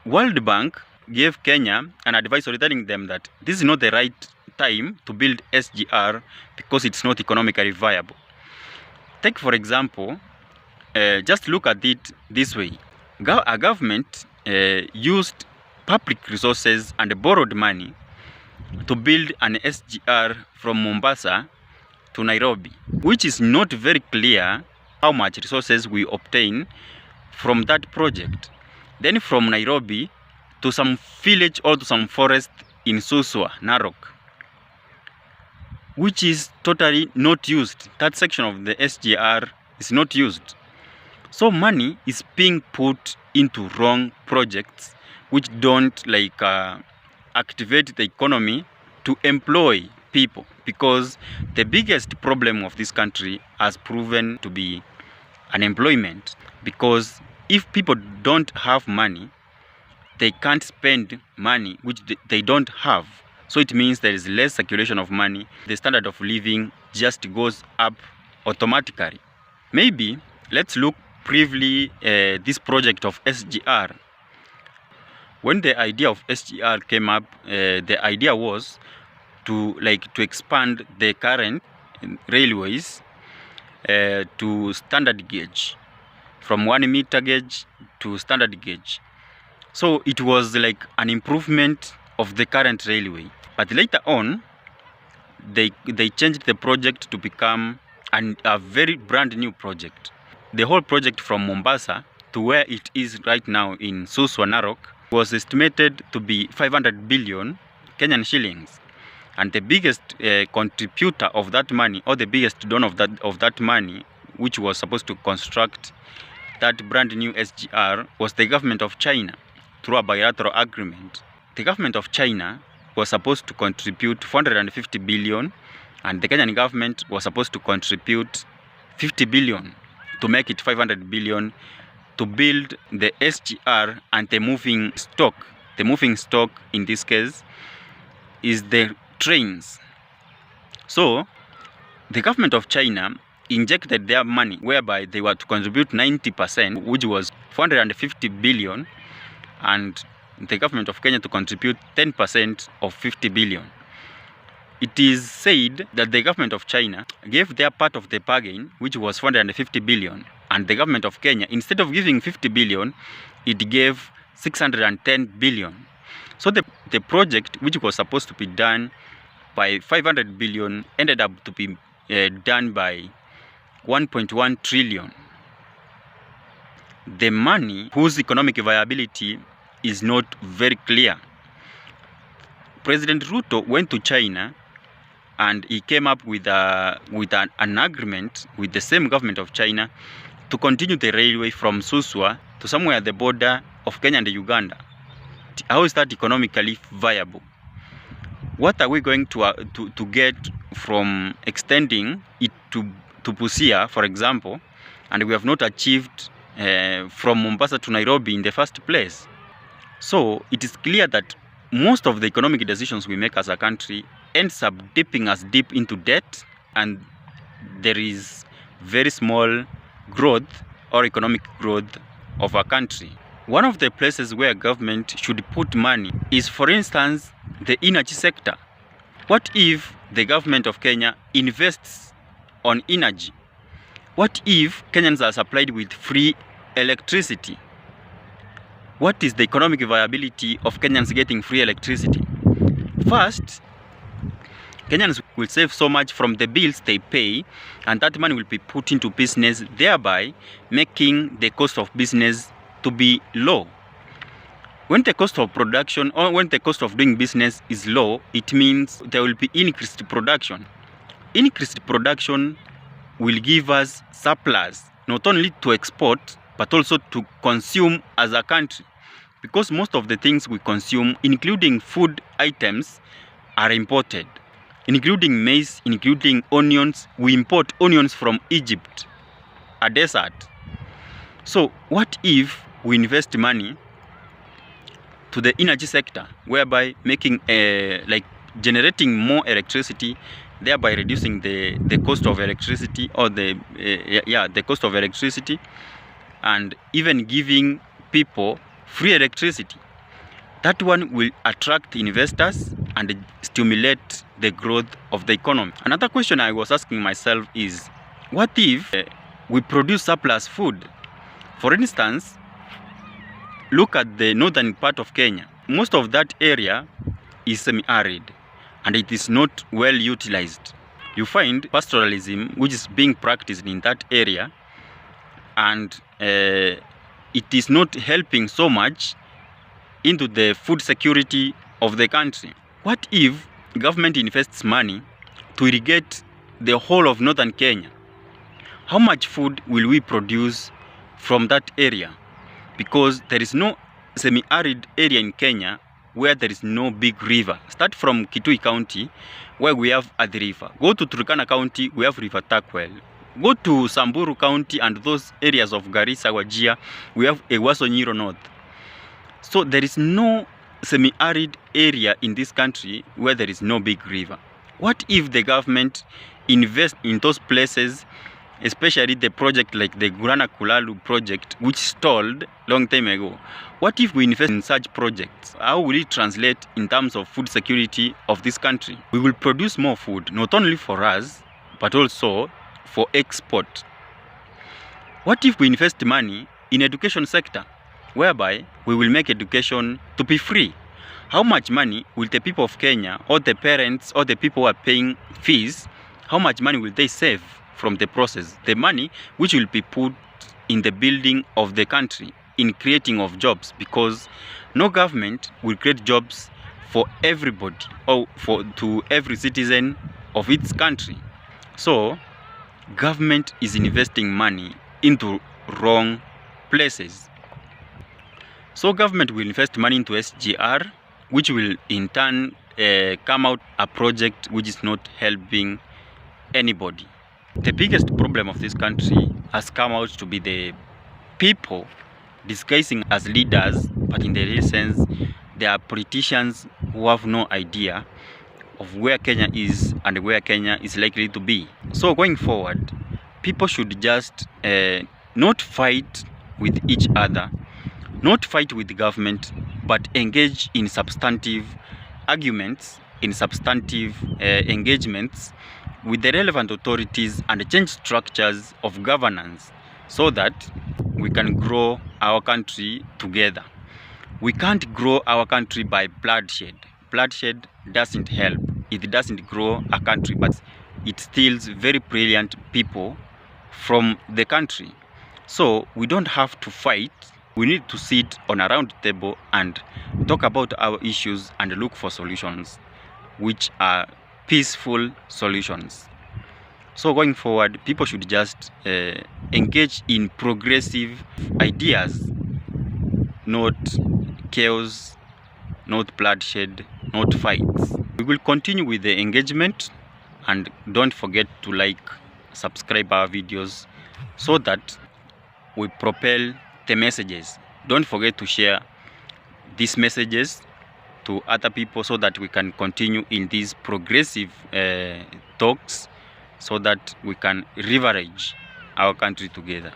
World Bank gave Kenya an advisory telling them that this is not the right time to build SGR because it's not economically viable. Take for example, just look at it this way. A government used public resources and borrowed money to build an SGR from Mombasa to Nairobi, which is not very clear how much resources we obtain from that project. Then from Nairobi to some village or to some forest in Suswa, Narok, which is totally not used. That section of the SGR is not used. So money is being put into wrong projects which don't activate the economy to employ people, because the biggest problem of this country has proven to be unemployment. Because if people don't have money, they can't spend money which they don't have. So it means there is less circulation of money. The standard of living just goes up automatically. Maybe let's look briefly this project of SGR. When the idea of SGR came up, the idea was to expand the current railways to standard gauge, from 1 meter gauge to standard gauge. So it was like an improvement of the current railway. But later on, they changed the project to become a very brand new project. The whole project from Mombasa to where it is right now in Suswa, Narok, was estimated to be 500 billion Kenyan shillings. And the biggest contributor of that money, or the biggest donor of that money, which was supposed to construct that brand new SGR, was the government of China through a bilateral agreement. The government of China was supposed to contribute 450 billion, and the Kenyan government was supposed to contribute 50 billion to make it 500 billion to build the SGR and the moving stock. The moving stock in this case is the trains. So the government of China injected their money, whereby they were to contribute 90%, which was 450 billion, and the government of Kenya to contribute 10% of 50 billion. It is said that the government of China gave their part of the bargain, which was 450 billion, and the government of Kenya, instead of giving 50 billion, it gave 610 billion. So the project, which was supposed to be done by 500 billion, ended up to be done by 1.1 trillion. The money whose economic viability is not very clear. President Ruto went to China and he came up with an agreement with the same government of China to continue the railway from Suswa to somewhere at the border of Kenya and Uganda. How is that economically viable? What are we going to get from extending it to Busia, for example, and we have not achieved from Mombasa to Nairobi in the first place? So it is clear that most of the economic decisions we make as a country ends up dipping us deep into debt, and there is very small growth or economic growth of our country. One of the places where government should put money is, for instance, the energy sector. What if the government of Kenya invests on energy? What if Kenyans are supplied with free electricity? What is the economic viability of Kenyans getting free electricity? First, Kenyans will save so much from the bills they pay, and that money will be put into business, thereby making the cost of business to be low. When the cost of production or when the cost of doing business is low, it means there will be increased production. Increased production will give us surplus, not only to export, but also to consume as a country. Because most of the things we consume, including food items, are imported. Including maize, including onions. We import onions from Egypt, a desert. So what if we invest money to the energy sector, whereby making generating more electricity, thereby reducing the cost of electricity, or the cost of electricity, and even giving people free electricity. That one will attract investors and stimulate the growth of the economy. Another question I was asking myself is, what if we produce surplus food? For instance, look at the northern part of Kenya. Most of that area is semi-arid and it is not well utilized. You find pastoralism which is being practiced in that area, and it is not helping so much into the food security of the country. What if government invests money to irrigate the whole of northern Kenya? How much food will we produce from that area? Because there is no semi-arid area in Kenya where there is no big river. Start from Kitui County, where we have Athi River. Go to Turkana County, we have River Takwel. Go to Samburu County and those areas of Garissa, Wajir, we have Ewaso Nyiro North. So there is no semi-arid area in this country where there is no big river. What if the government invests in those places, especially the project like the Gurana Kulalu project, which stalled long time ago? What if we invest in such projects? How will it translate in terms of food security of this country? We will produce more food, not only for us, but also for export. What if we invest money in education sector, whereby we will make education to be free? How much money will the people of Kenya, or the parents, or the people who are paying fees, how much money will they save from the process? The money which will be put in the building of the country, in creating of jobs, because no government will create jobs for everybody or to every citizen of its country. So government is investing money into wrong places. So government will invest money into SGR, which will in turn come out a project which is not helping anybody. The biggest problem of this country has come out to be the people disguising as leaders, but in the real sense, they are politicians who have no idea of where Kenya is and where Kenya is likely to be. So going forward, people should just not fight with each other, not fight with the government, but engage in substantive arguments, in substantive engagements with the relevant authorities and change structures of governance so that we can grow our country together. We can't grow our country by bloodshed. Bloodshed doesn't help. It doesn't grow a country, but it steals very brilliant people from the country. So we don't have to fight. We need to sit on a round table and talk about our issues and look for solutions, which are peaceful solutions. So going forward, people should just engage in progressive ideas, not chaos, not bloodshed, not fights. We will continue with the engagement, and don't forget to like, subscribe our videos so that we propel the messages. Don't forget to share these messages to other people so that we can continue in these progressive talks, so that we can leverage our country together.